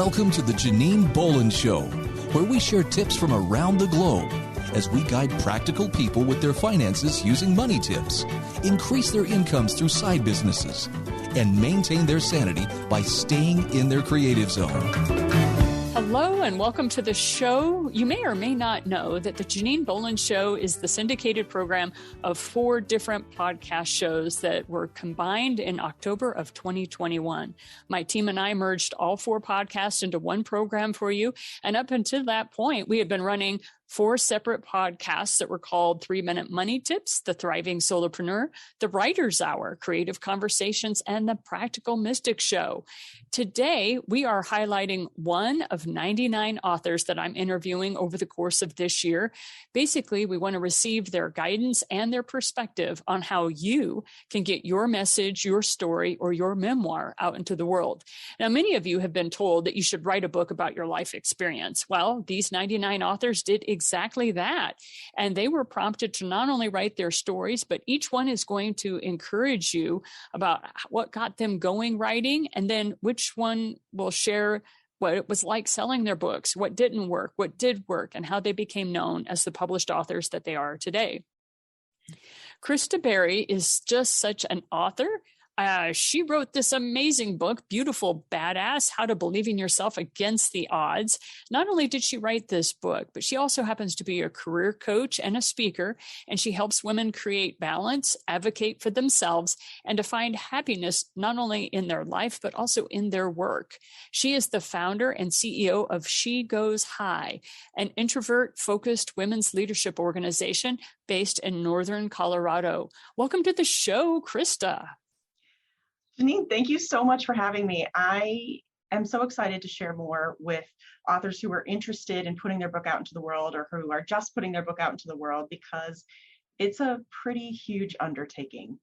Welcome to the Janine Bolon Show, where we share tips from around the globe as we guide practical people with their finances using money tips, increase their incomes through side businesses, and maintain their sanity by staying in their creative zone. Hello and welcome to the show. You may or may not know that the Janine Bolon Show is the syndicated program of 4 different podcast shows that were combined in October of 2021. My team and I merged all 4 podcasts into one program for you. And up until that point, we had been running 4 separate podcasts that were called 3-Minute Money Tips, The Thriving Solopreneur, The Writer's Hour, Creative Conversations, and The Practical Mystic Show. Today, we are highlighting one of 99 authors that I'm interviewing over the course of this year. Basically, we want to receive their guidance and their perspective on how you can get your message, your story, or your memoir out into the world. Now, many of you have been told that you should write a book about your life experience. Well, these 99 authors did exactly that. And they were prompted to not only write their stories, but each one is going to encourage you about what got them going writing, and then which one will share what it was like selling their books, what didn't work, what did work, and how they became known as the published authors that they are today. Chrysta Bairre is just such an author. She wrote this amazing book, Beautiful Badass, How to Believe in Yourself Against the Odds. Not only did she write this book, but she also happens to be a career coach and a speaker, and she helps women create balance, advocate for themselves, and to find happiness not only in their life, but also in their work. She is the founder and CEO of She Goes High, an introvert-focused women's leadership organization based in Northern Colorado. Welcome to the show, Chrysta. Janine, thank you so much for having me. I am so excited to share more with authors who are interested in putting their book out into the world or who are just putting their book out into the world, because it's a pretty huge undertaking.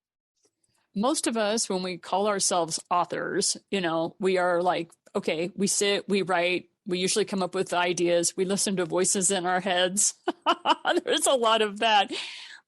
Most of us, when we call ourselves authors, we are like, okay, we sit, we write, we usually come up with ideas, we listen to voices in our heads. There's a lot of that.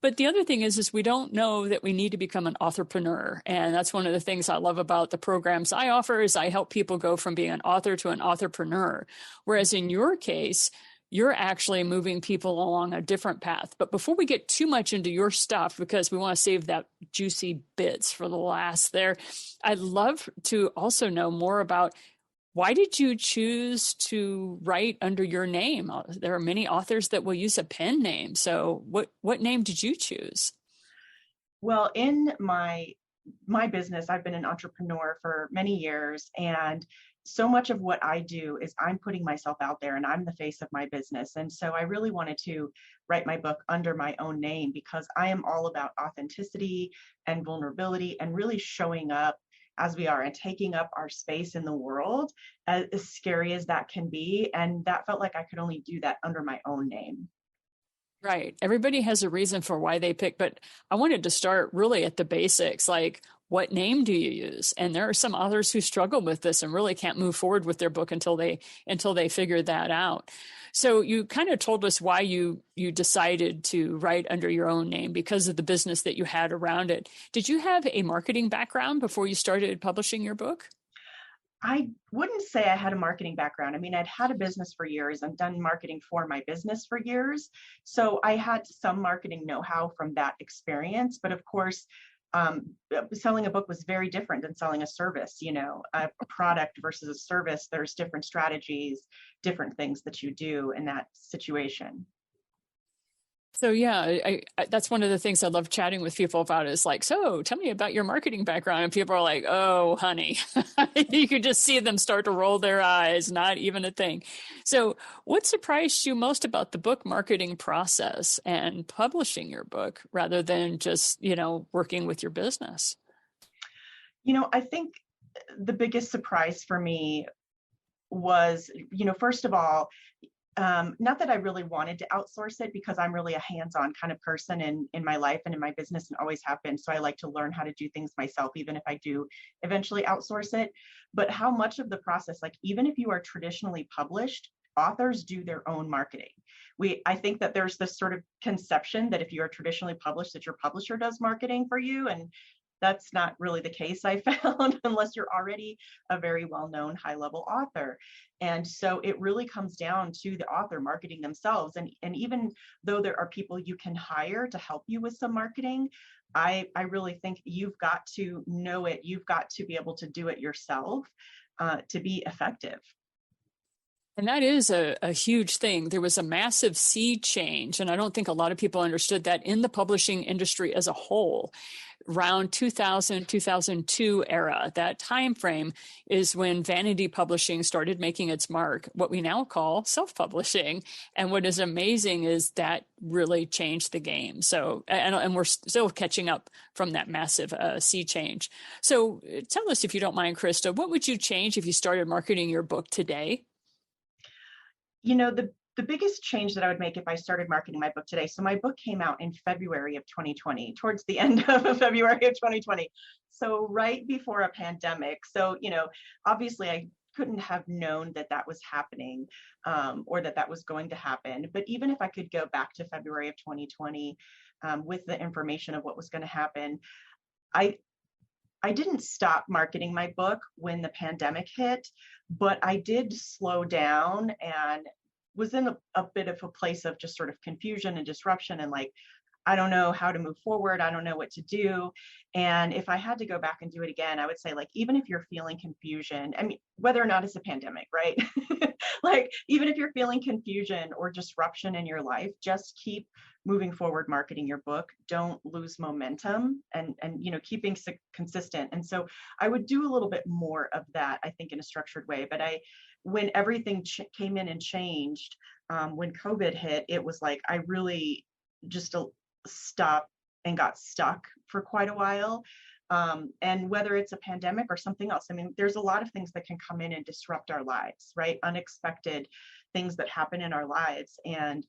But the other thing is we don't know that we need to become an authorpreneur. And that's one of the things I love about the programs I offer is I help people go from being an author to an authorpreneur. Whereas in your case, you're actually moving people along a different path. But before we get too much into your stuff, because we want to save that juicy bits for the last there, I'd love to also know more about why did you choose to write under your name? There are many authors that will use a pen name. So what name did you choose? Well, in my business, I've been an entrepreneur for many years, and so much of what I do is I'm putting myself out there and I'm the face of my business. And so I really wanted to write my book under my own name because I am all about authenticity and vulnerability and really showing up as we are and taking up our space in the world, as scary as that can be. And that felt like I could only do that under my own name. Right. Everybody has a reason for why they pick, but I wanted to start really at the basics, like what name do you use? And there are some authors who struggle with this and really can't move forward with their book until they figure that out. So you kind of told us why you decided to write under your own name because of the business that you had around it. Did you have a marketing background before you started publishing your book? I wouldn't say I had a marketing background. I mean, I'd had a business for years and done marketing for my business for years. So I had some marketing know-how from that experience. But of course, selling a book was very different than selling a service, a product versus a service. There's different strategies, different things that you do in that situation. So yeah, I that's one of the things I love chatting with people about is like, so tell me about your marketing background. And people are like, oh, honey, you could just see them start to roll their eyes, not even a thing. So what surprised you most about the book marketing process and publishing your book rather than just, working with your business? I think the biggest surprise for me was, first of all, not that I really wanted to outsource it because I'm really a hands-on kind of person in my life and in my business and always have been. So I like to learn how to do things myself, even if I do eventually outsource it. But how much of the process, like even if you are traditionally published, authors do their own marketing. I think that there's this sort of conception that if you are traditionally published, that your publisher does marketing for you. And that's not really the case, I found, unless you're already a very well-known high-level author. And so it really comes down to the author marketing themselves. And even though there are people you can hire to help you with some marketing, I really think you've got to know it. You've got to be able to do it yourself to be effective. And that is a huge thing. There was a massive sea change, and I don't think a lot of people understood that in the publishing industry as a whole. Around 2000, 2002 era, that time frame is when vanity publishing started making its mark, what we now call self-publishing. And what is amazing is that really changed the game. So, and we're still catching up from that massive sea change. So tell us, if you don't mind, Chrysta, what would you change if you started marketing your book today? You know, the biggest change that I would make if I started marketing my book today. So my book came out in February of 2020, towards the end of February of 2020. So right before a pandemic. So, you know, obviously I couldn't have known that that was happening or that that was going to happen. But even if I could go back to February of 2020 with the information of what was going to happen, I didn't stop marketing my book when the pandemic hit, but I did slow down and was in a bit of a place of just sort of confusion and disruption and like, I don't know how to move forward. I don't know what to do. And if I had to go back and do it again, I would say, like, even if you're feeling confusion, I mean, whether or not it's a pandemic, right? Like, even if you're feeling confusion or disruption in your life, just keep moving forward, marketing your book. Don't lose momentum and you know, keeping consistent. And so I would do a little bit more of that, I think, in a structured way. But when everything came in and changed, when COVID hit, it was like, I really just stopped and got stuck for quite a while. And whether it's a pandemic or something else, I mean, there's a lot of things that can come in and disrupt our lives, right? Unexpected things that happen in our lives. And,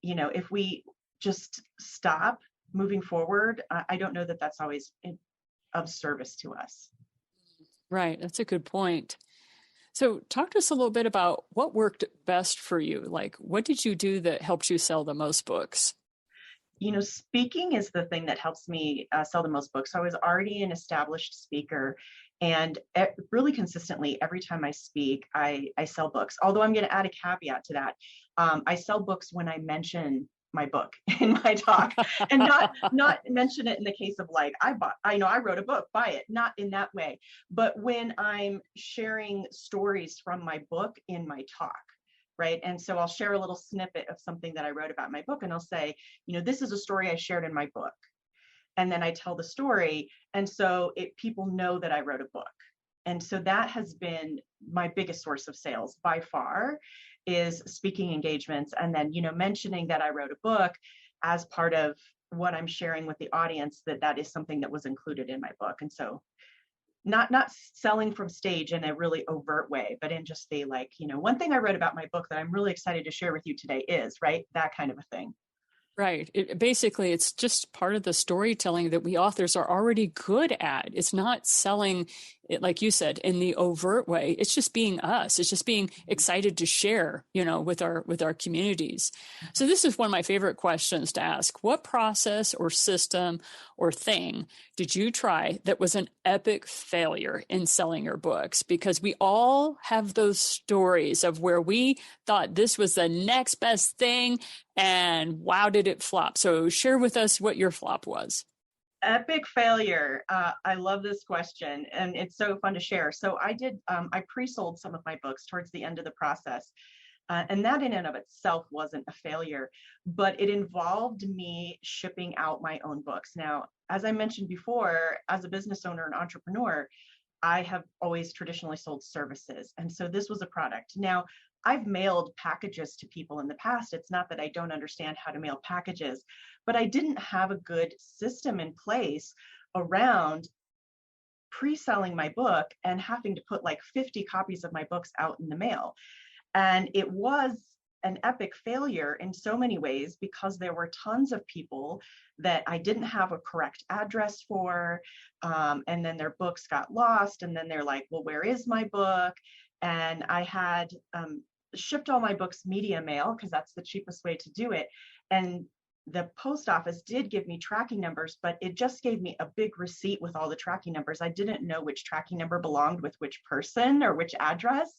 you know, if we just stop moving forward, I don't know that that's always of service to us. Right. That's a good point. So talk to us a little bit about what worked best for you. Like, what did you do that helped you sell the most books? You know, speaking is the thing that helps me sell the most books. So I was already an established speaker, and really consistently, every time I speak, I sell books. Although I'm going to add a caveat to that. I sell books when I mention my book in my talk, and not mention it in the case of like, I wrote a book, buy it, not in that way. But when I'm sharing stories from my book in my talk. Right. And so I'll share a little snippet of something that I wrote about my book, and I'll say, you know, this is a story I shared in my book. And then I tell the story. And so people know that I wrote a book. And so that has been my biggest source of sales by far, is speaking engagements. And then, you know, mentioning that I wrote a book as part of what I'm sharing with the audience, that is something that was included in my book. And so not selling from stage in a really overt way, but in just the, like, you know, one thing I read about my book that I'm really excited to share with you today is, right, that kind of a thing. Right. Basically, it's just part of the storytelling that we authors are already good at. It's not selling it, like you said, in the overt way. It's just being us. It's just being excited to share, you know, with our communities. So this is one of my favorite questions to ask. What process or system or thing did you try that was an epic failure in selling your books? Because we all have those stories of where we thought this was the next best thing, and wow, did it flop. So share with us what your flop was. Epic failure. I love this question, and it's so fun to share. So I pre-sold some of my books towards the end of the process. And that in and of itself wasn't a failure, but it involved me shipping out my own books. Now, as I mentioned before, as a business owner and entrepreneur, I have always traditionally sold services. And so this was a product. Now, I've mailed packages to people in the past. It's not that I don't understand how to mail packages, but I didn't have a good system in place around pre-selling my book and having to put like 50 copies of my books out in the mail. And it was an epic failure in so many ways, because there were tons of people that I didn't have a correct address for. And then their books got lost. And then they're like, well, where is my book? And I had shipped all my books media mail, because that's the cheapest way to do it. And the post office did give me tracking numbers, but it just gave me a big receipt with all the tracking numbers. I didn't know which tracking number belonged with which person or which address.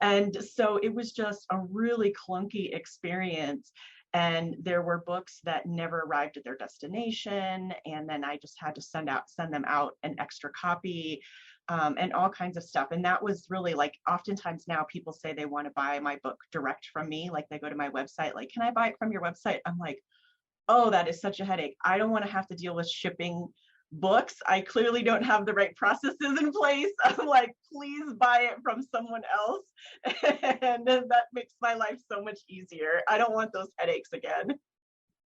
And so it was just a really clunky experience. And there were books that never arrived at their destination. And then I just had to send them out an extra copy, and all kinds of stuff. And that was really like, oftentimes now people say they want to buy my book direct from me. Like they go to my website, like, can I buy it from your website? I'm like, oh, that is such a headache. I don't want to have to deal with shipping books. I clearly don't have the right processes in place. I'm like, please buy it from someone else. And then that makes my life so much easier. I don't want those headaches again.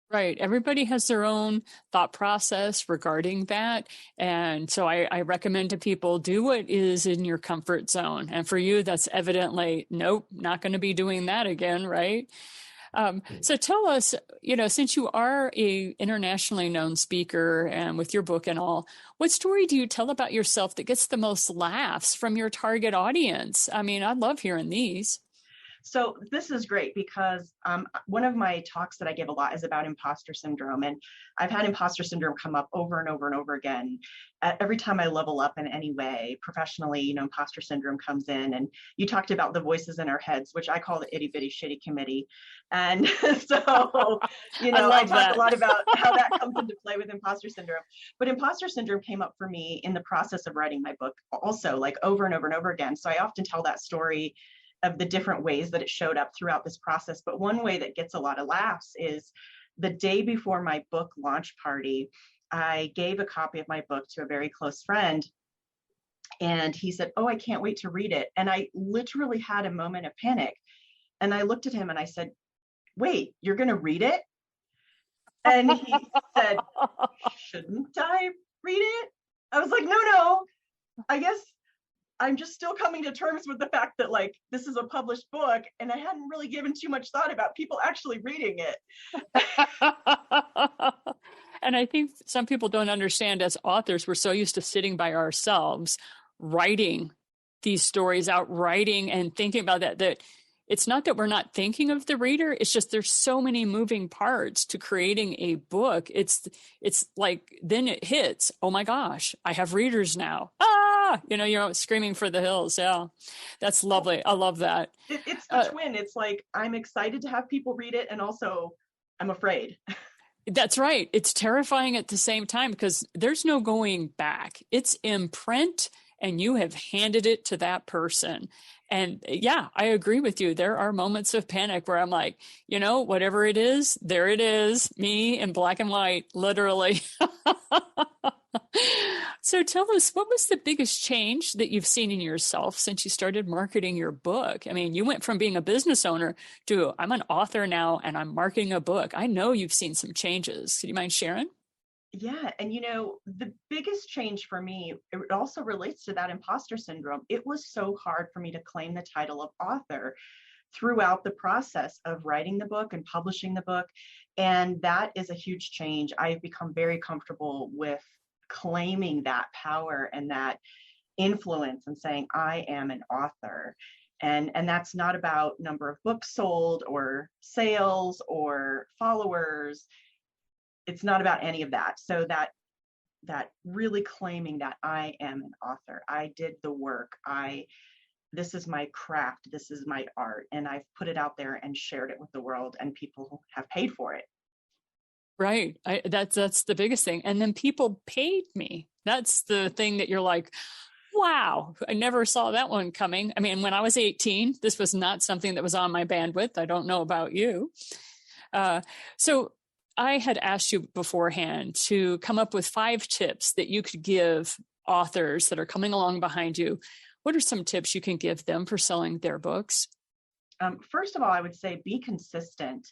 Right. Everybody has their own thought process regarding that. And so I recommend to people, do what is in your comfort zone. And for you, that's evidently, nope, not going to be doing that again, right? So tell us, since you are a internationally known speaker and with your book and all, what story do you tell about yourself that gets the most laughs from your target audience? I mean, I love hearing these. So this is great because one of my talks that I give a lot is about imposter syndrome. And I've had imposter syndrome come up over and over and over again. Every time I level up in any way professionally, imposter syndrome comes in. And you talked about the voices in our heads, which I call the itty bitty shitty committee. And so, I talk a lot about how that comes into play with imposter syndrome. But imposter syndrome came up for me in the process of writing my book also, like over and over and over again. So I often tell that story of the different ways that it showed up throughout this process. But one way that gets a lot of laughs is the day before my book launch party, I gave a copy of my book to a very close friend. And he said, oh, I can't wait to read it. And I literally had a moment of panic. And I looked at him and I said, wait, you're going to read it? And he said, shouldn't I read it? I was like, no, I guess I'm just still coming to terms with the fact that like this is a published book and I hadn't really given too much thought about people actually reading it. And I think some people don't understand, as authors, we're so used to sitting by ourselves, writing these stories out, writing and thinking about that it's not that we're not thinking of the reader. It's just there's so many moving parts to creating a book. It's like then it hits, oh my gosh, I have readers now. You're screaming for the hills. Yeah, that's lovely. I love that. It's the twin. It's like I'm excited to have people read it and also I'm afraid. That's right. It's terrifying at the same time because there's no going back. It's in print and you have handed it to that person. And yeah, I agree with you. There are moments of panic where I'm like, whatever it is, there it is, me in black and white, literally. So tell us, what was the biggest change that you've seen in yourself since you started marketing your book? I mean, you went from being a business owner to I'm an author now and I'm marketing a book. I know you've seen some changes. Do you mind sharing? Yeah. And, the biggest change for me, it also relates to that imposter syndrome. It was so hard for me to claim the title of author throughout the process of writing the book and publishing the book. And that is a huge change. I've become very comfortable with claiming that power and that influence and saying, I am an author. And that's not about number of books sold or sales or followers. It's not about any of that. So that really claiming that I am an author. I did the work. This is my craft. This is my art. And I've put it out there and shared it with the world and people have paid for it. Right. That's the biggest thing. And then people paid me. That's the thing that you're like, wow, I never saw that one coming. I mean, when I was 18, this was not something that was on my bandwidth. I don't know about you. So I had asked you beforehand to come up with 5 tips that you could give authors that are coming along behind you. What are some tips you can give them for selling their books? First of all, I would say be consistent.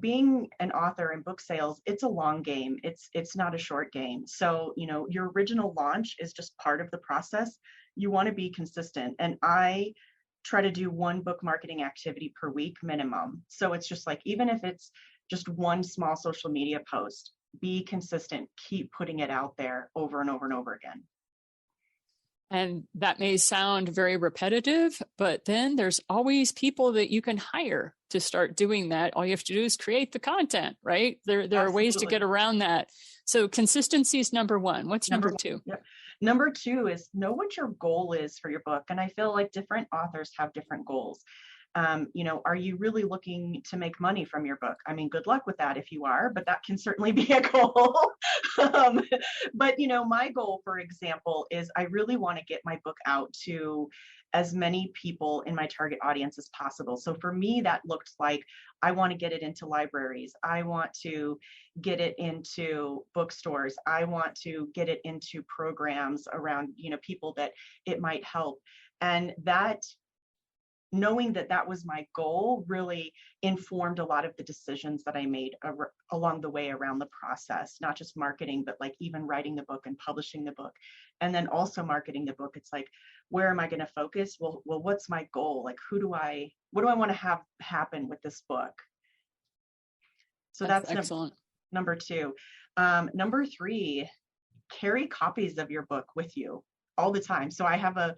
Being an author in book sales, it's a long game. It's not a short game. So, your original launch is just part of the process. You want to be consistent. And I try to do 1 book marketing activity per week minimum. So it's just like, even if it's just 1 small social media post, be consistent, keep putting it out there over and over and over again. And that may sound very repetitive, but then there's always people that you can hire to start doing that. All you have to do is create the content, right? There are ways to get around that. So consistency is number one. What's number two? Yep. Number two is know what your goal is for your book. And I feel like different authors have different goals. Are you really looking to make money from your book? I mean, good luck with that if you are, but that can certainly be a goal. But my goal, for example, is I really want to get my book out to as many people in my target audience as possible. So for me, that looked like I want to get it into libraries. I want to get it into bookstores. I want to get it into programs around, people that it might help. And that, knowing that that was my goal, really informed a lot of the decisions that I made along the way around the process, not just marketing, but like even writing the book and publishing the book. And then also marketing the book. It's like, where am I going to focus? Well, what's my goal? Like, what do I want to have happen with this book? So that's excellent. Number two. Number three, carry copies of your book with you all the time. So I have a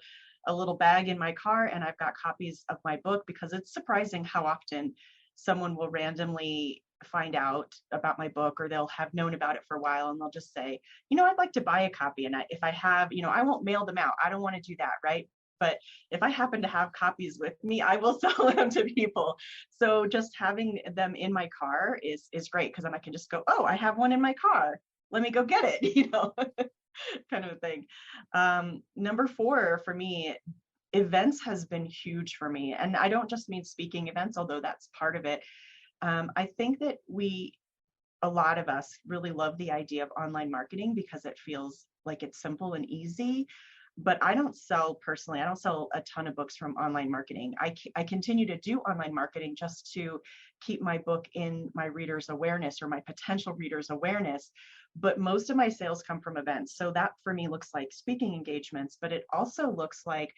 little bag in my car and I've got copies of my book, because it's surprising how often someone will randomly find out about my book, or they'll have known about it for a while and they'll just say, I'd like to buy a copy. And if I have, I won't mail them out. I don't want to do that. Right. But if I happen to have copies with me, I will sell them to people. So just having them in my car is great, because then I can just go, oh, I have one in my car. Let me go get it, kind of a thing. Number four for me, events has been huge for me. And I don't just mean speaking events, although that's part of it. I think that a lot of us really love the idea of online marketing because it feels like it's simple and easy. But I don't sell a ton of books from online marketing. I continue to do online marketing just to keep my book in my readers' awareness or my potential readers' awareness. But most of my sales come from events. So that for me looks like speaking engagements, but it also looks like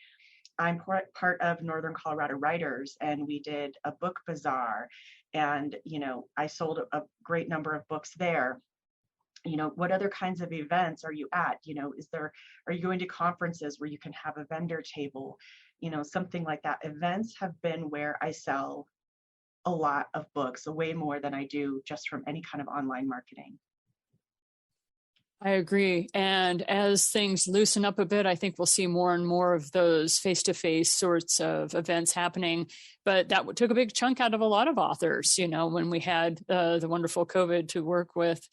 I'm part of Northern Colorado Writers, and we did a book bazaar, and, I sold a great number of books there. What other kinds of events are you at? Are you going to conferences where you can have a vendor table, something like that? Events have been where I sell a lot of books, way more than I do just from any kind of online marketing. I agree. And as things loosen up a bit, I think we'll see more and more of those face-to-face sorts of events happening. But that took a big chunk out of a lot of authors, when we had the wonderful COVID to work with.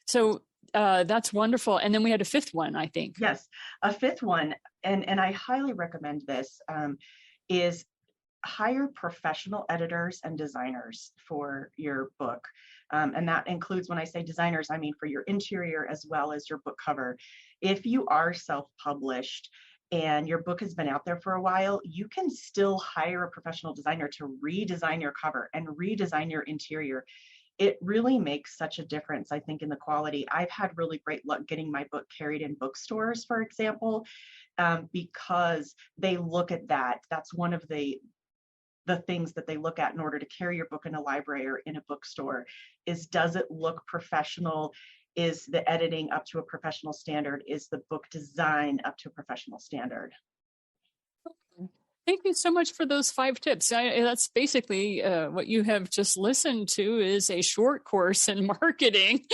So that's wonderful. And then we had a fifth one, I think. Yes, a fifth one. And I highly recommend this, is hire professional editors and designers for your book. And that includes, when I say designers, I mean for your interior as well as your book cover. If you are self-published and your book has been out there for a while, you can still hire a professional designer to redesign your cover and redesign your interior. It really makes such a difference, I think, in the quality. I've had really great luck getting my book carried in bookstores, for example, because they look at that. That's one of the things that they look at in order to carry your book in a library or in a bookstore is, does it look professional? Is the editing up to a professional standard? Is the book design up to a professional standard? Thank you so much for those 5 tips. That's basically what you have just listened to is a short course in marketing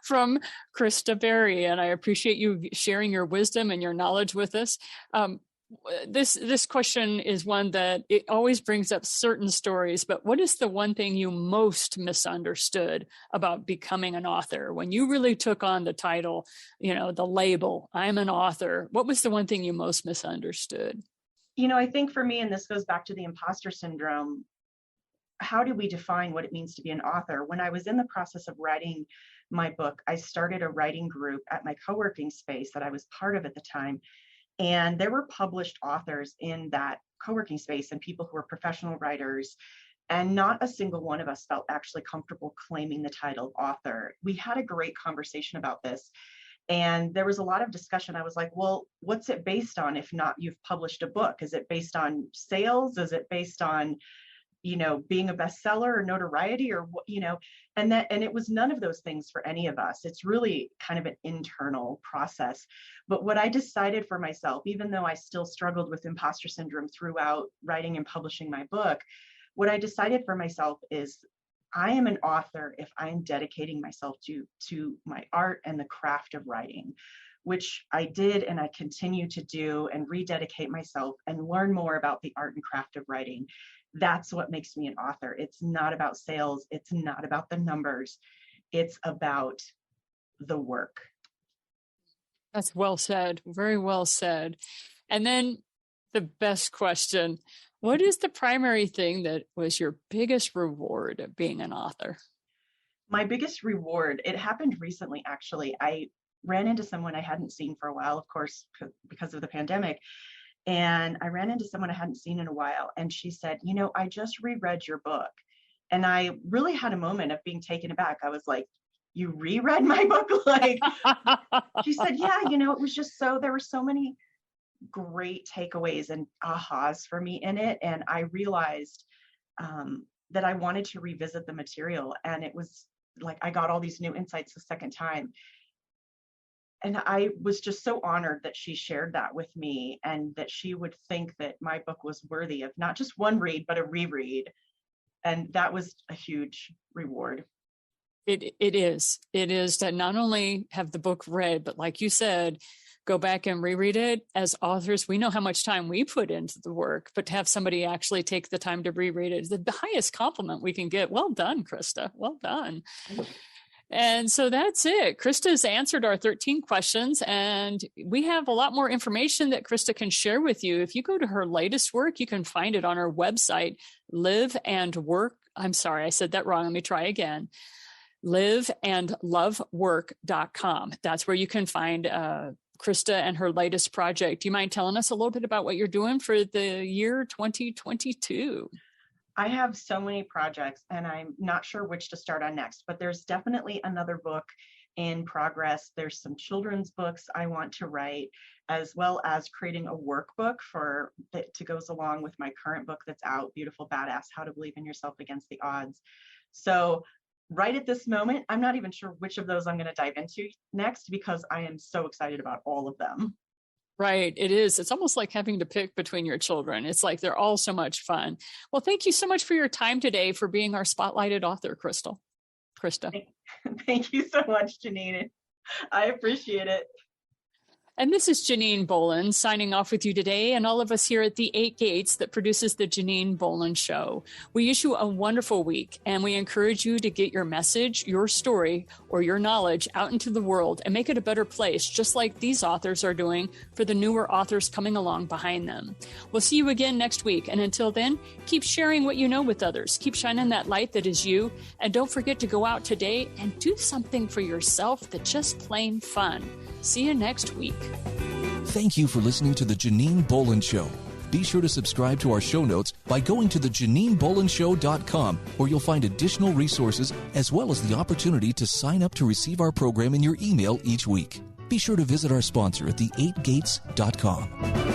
from Chrysta Bairre, and I appreciate you sharing your wisdom and your knowledge with us. This question is one that it always brings up certain stories, but what is the one thing you most misunderstood about becoming an author? When you really took on the title, the label, I'm an author, what was the one thing you most misunderstood? I think for me, and this goes back to the imposter syndrome, how do we define what it means to be an author? When I was in the process of writing my book, I started a writing group at my co-working space that I was part of at the time. And there were published authors in that co-working space and people who were professional writers. And not a single one of us felt actually comfortable claiming the title author. We had a great conversation about this. And there was a lot of discussion. I was like, well, what's it based on if not you've published a book? Is it based on sales? Is it based on being a bestseller or notoriety or, and it was none of those things for any of us. It's really kind of an internal process. But what I decided for myself, even though I still struggled with imposter syndrome throughout writing and publishing my book, what I decided for myself is I am an author if I am dedicating myself to my art and the craft of writing, which I did and I continue to do, and rededicate myself and learn more about the art and craft of writing. That's what makes me an author. It's not about sales. It's not about the numbers. It's about the work. That's well said. Very well said. And then the best question, what is the primary thing that was your biggest reward of being an author? My biggest reward, it happened recently, actually. I ran into someone I hadn't seen for a while, of course, because of the pandemic. And I ran into someone I hadn't seen in a while. And she said, I just reread your book. And I really had a moment of being taken aback. I was like, you reread my book? She said, yeah, it was just there were so many great takeaways and ahas for me in it. And I realized that I wanted to revisit the material. And it was like, I got all these new insights the second time. And I was just so honored that she shared that with me, and that she would think that my book was worthy of not just one read, but a reread. And that was a huge reward. It is to not only have the book read, but like you said, go back and reread it. As authors, we know how much time we put into the work, but to have somebody actually take the time to reread it is the highest compliment we can get. Well done, Chrysta. Well done. And so that's it. Chrysta's answered our 13 questions, and we have a lot more information that Chrysta can share with you. If you go to her latest work, you can find it on her website, liveandlovework.com. That's where you can find Chrysta and her latest project. Do you mind telling us a little bit about what you're doing for the year 2022? I have so many projects, and I'm not sure which to start on next, but there's definitely another book in progress. There's some children's books I want to write, as well as creating a workbook that goes along with my current book that's out, Beautiful Badass, How to Believe in Yourself Against the Odds. So right at this moment, I'm not even sure which of those I'm going to dive into next, because I am so excited about all of them. Right. It is. It's almost like having to pick between your children. It's like they're all so much fun. Well, thank you so much for your time today, for being our spotlighted author, Chrysta. Thank you so much, Janine. I appreciate it. And this is Janine Bolon signing off with you today, and all of us here at the 8 Gates that produces the Janine Bolon Show. We wish you a wonderful week, and we encourage you to get your message, your story, or your knowledge out into the world and make it a better place, just like these authors are doing for the newer authors coming along behind them. We'll see you again next week, and until then, keep sharing what you know with others. Keep shining that light that is you, and don't forget to go out today and do something for yourself that's just plain fun. See you next week. Thank you for listening to The Janine Bolon Show. Be sure to subscribe to our show notes by going to thejaninebolonshow.com, where you'll find additional resources as well as the opportunity to sign up to receive our program in your email each week. Be sure to visit our sponsor at the8gates.com.